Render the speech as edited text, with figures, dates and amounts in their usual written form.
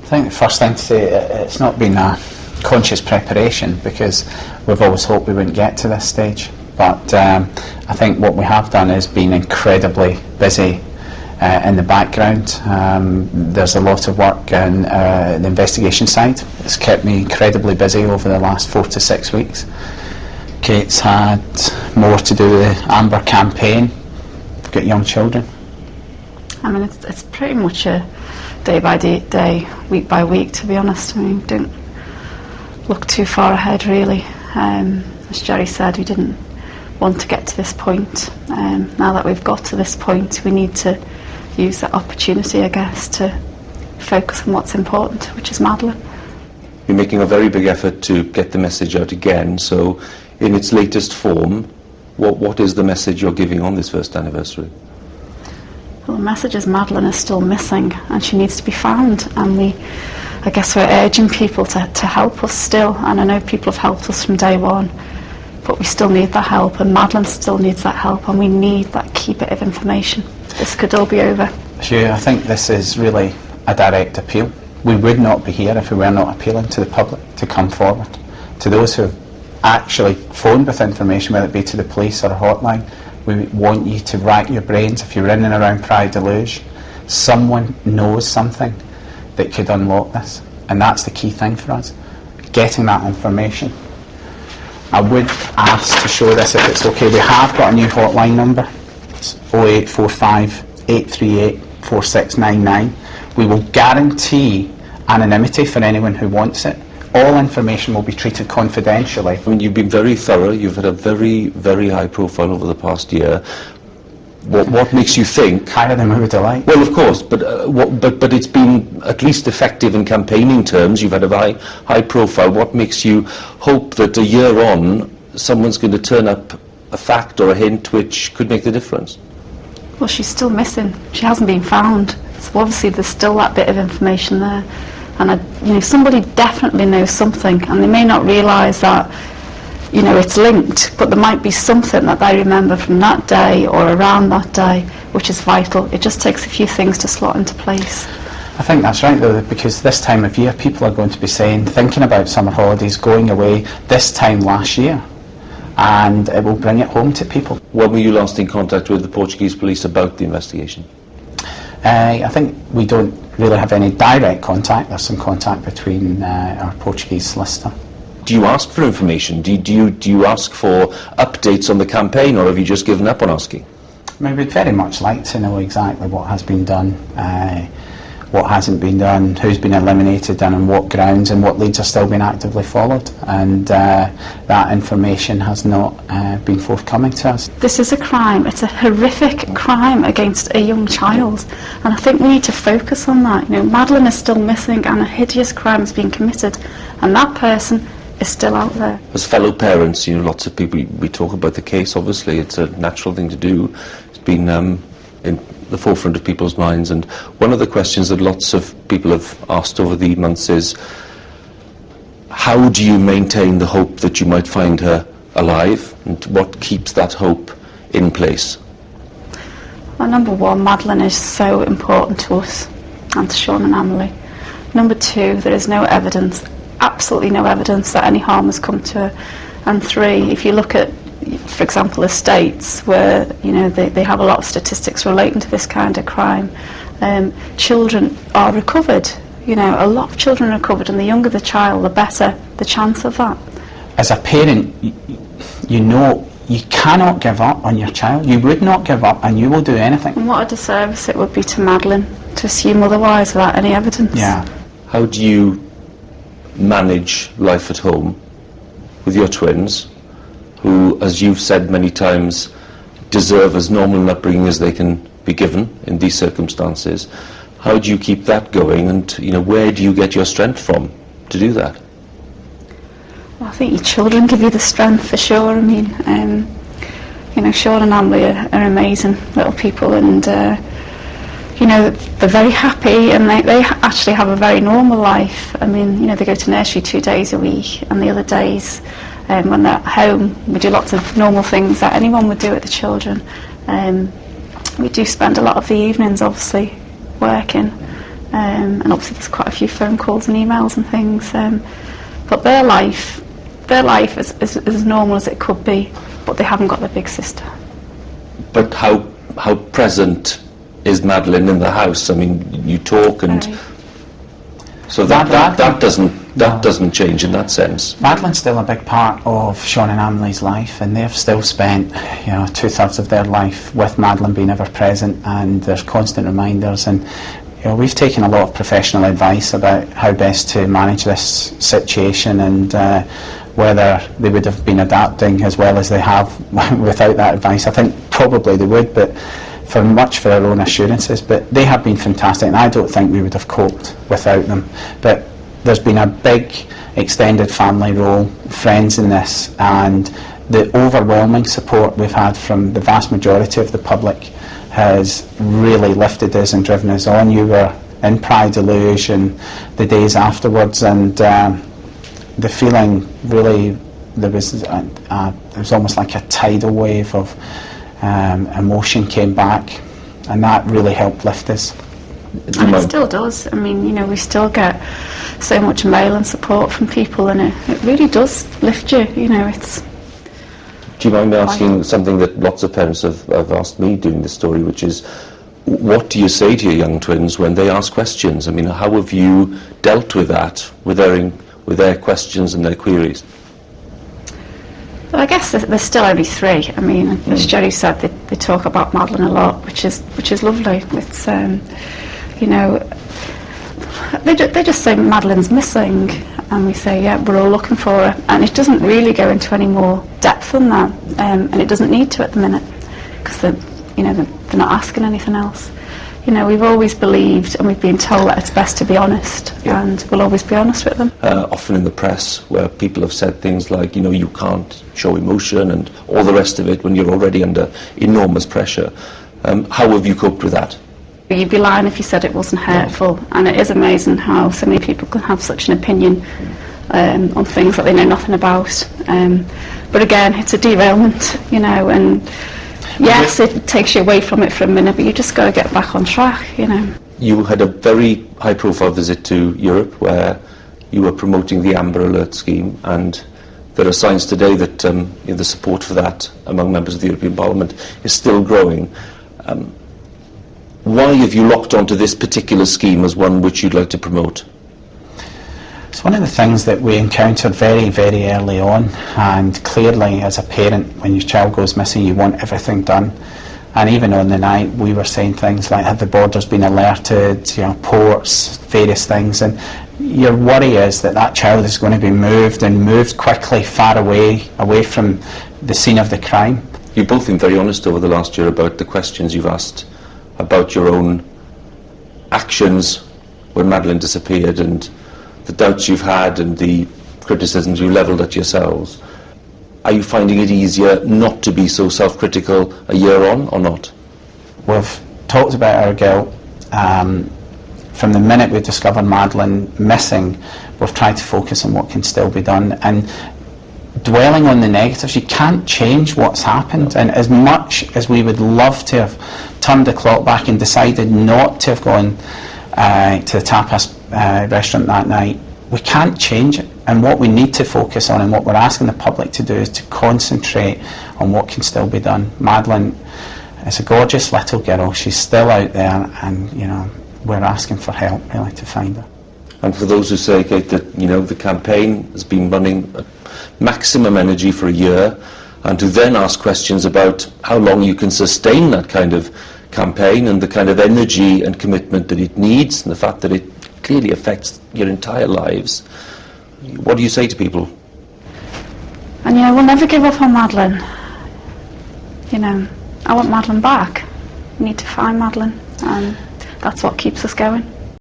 I think the first thing to say, it's not been a conscious preparation, because we've always hoped we wouldn't get to this stage. But I think what we have done is been incredibly busy in the background. There's a lot of work in the investigation side. It's kept me incredibly busy over the last 4 to 6 weeks. Kate's had more to do with the Amber campaign. We've got young children. I mean, it's pretty much a day by day, week by week, to be honest. I mean, don't look too far ahead, really. As Jerry said, we didn't want to get to this point. Now that we've got to this point, we need to use that opportunity, I guess, to focus on what's important, which is Madeleine. You're making a very big effort to get the message out again, so in its latest form, what is the message you're giving on this first anniversary? Well, the message is Madeleine is still missing and she needs to be found, and I guess we're urging people to help us still, and I know people have helped us from day one, but we still need that help, and Madeleine still needs that help, and we need that key bit of information. This could all be over. Sure, I think this is really a direct appeal. We would not be here if we were not appealing to the public to come forward. To those who have actually phoned with information, whether it be to the police or a hotline, we want you to rack your brains. If you're in and around Praia da Luz, someone knows something that could unlock this, and that's the key thing for us, getting that information. I would ask to show this, if it's okay. We have got a new hotline number. It's 0845 838 4699. We will guarantee anonymity for anyone who wants it. All information will be treated confidentially. I mean, you've been very thorough. You've had a very, very high profile over the past year. What makes you think? Higher than we would like. Well, of course, but it's been at least effective in campaigning terms. You've had a high profile. What makes you hope that a year on, someone's going to turn up a fact or a hint which could make the difference? Well, she's still missing. She hasn't been found. So obviously there's still that bit of information there. And somebody definitely knows something, and they may not realise that, it's linked, but there might be something that they remember from that day or around that day, which is vital. It just takes a few things to slot into place. I think that's right, though, because this time of year people are going to be thinking about summer holidays, going away this time last year, and it will bring it home to people. When were you last in contact with the Portuguese police about the investigation? I think we don't really have any direct contact. There's some contact between our Portuguese solicitor. Do you ask for information? Do you ask for updates on the campaign, or have you just given up on asking? I mean, we'd very much like to know exactly what has been done, what hasn't been done, who's been eliminated and on what grounds, and what leads are still being actively followed. And that information has not been forthcoming to us. This is a crime. It's a horrific crime against a young child, and I think we need to focus on that. Madeleine is still missing, and a hideous crime has been committed, and that person is still out there. As fellow parents, lots of people, we talk about the case, obviously, it's a natural thing to do. It's been in the forefront of people's minds, and one of the questions that lots of people have asked over the months is, how do you maintain the hope that you might find her alive, and what keeps that hope in place? Well, number one, Madeleine is so important to us and to Sean and Emily. Number two, there is no evidence, absolutely no evidence that any harm has come to her. And three, if you look at, for example, the States, where they have a lot of statistics relating to this kind of crime, children are recovered. A lot of children are recovered, and the younger the child, the better the chance of that. As a parent, you cannot give up on your child. You would not give up, and you will do anything. And what a disservice it would be to Madeleine to assume otherwise without any evidence. Yeah. How do you manage life at home with your twins, who, as you've said many times, deserve as normal an upbringing as they can be given in these circumstances? How do you keep that going, and where do you get your strength from to do that? Well, I think your children give you the strength, for sure. I mean, Sean and Emily are amazing little people, and they're very happy, and they actually have a very normal life. I mean, they go to nursery 2 days a week, and the other days when they're at home, we do lots of normal things that anyone would do with the children. We do spend a lot of the evenings, obviously, working, and obviously there's quite a few phone calls and emails and things, but their life is as normal as it could be, but they haven't got their big sister. But how present is Madeleine in the house? I mean, you talk and so that doesn't change in that sense. Madeleine's still a big part of Sean and Amelie's life, and they've still spent, 2/3 of their life with Madeleine being ever present, and there's constant reminders. And we've taken a lot of professional advice about how best to manage this situation, and whether they would have been adapting as well as they have without that advice. I think probably they would, but for our own assurances. But they have been fantastic, and I don't think we would have coped without them. But there's been a big extended family role, friends in this, and the overwhelming support we've had from the vast majority of the public has really lifted us and driven us on. You were in Pride Deluge and the days afterwards, and the feeling really, it was almost like a tidal wave of emotion came back, and that really helped lift us. And it still does. I mean, we still get so much mail and support from people, and it really does lift you. It's. Do you mind me asking something that lots of parents have asked me doing this story, which is, what do you say to your young twins when they ask questions? I mean, how have you dealt with that, with their questions and their queries? Well, I guess there's still only 3. I mean, as Jerry said, they talk about Madeleine a lot, which is lovely. It's they just say Madeleine's missing, and we say, yeah, we're all looking for her, and it doesn't really go into any more depth than that, and it doesn't need to at the minute, because they're not asking anything else. We've always believed, and we've been told that it's best to be honest, and we'll always be honest with them. Often in the press, where people have said things like, you can't show emotion and all the rest of it when you're already under enormous pressure. How have you coped with that? You'd be lying if you said it wasn't hurtful, and it is amazing how so many people can have such an opinion on things that they know nothing about. But again, it's a derailment, and yes, it takes you away from it for a minute, but you just got to get back on track, You had a very high-profile visit to Europe where you were promoting the Amber Alert scheme, and there are signs today that the support for that among members of the European Parliament is still growing. Why have you locked onto this particular scheme as one which you'd like to promote? It's one of the things that we encountered very, very early on, and clearly as a parent, when your child goes missing, you want everything done. And even on the night, we were saying things like, have the borders been alerted, ports, various things, and your worry is that that child is going to be moved, and moved quickly, far away from the scene of the crime. You've both been very honest over the last year about the questions you've asked about your own actions when Madeleine disappeared, and the doubts you've had and the criticisms you levelled at yourselves. Are you finding it easier not to be so self-critical a year on, or not? We've talked about our guilt. From the minute we discovered Madeleine missing, we've tried to focus on what can still be done. And dwelling on the negatives, you can't change what's happened. And as much as we would love to have turned the clock back and decided not to have gone to the tapas restaurant that night, we can't change it. And what we need to focus on, and what we're asking the public to do, is to concentrate on what can still be done. Madeleine is a gorgeous little girl. She's still out there, and we're asking for help really to find her. And for those who say, Kate, that the campaign has been running at maximum energy for a year, and to then ask questions about how long you can sustain that kind of campaign and the kind of energy and commitment that it needs, and the fact that it clearly affects your entire lives. What do you say to people? And we'll never give up on Madeleine. I want Madeleine back. We need to find Madeleine, and that's what keeps us going.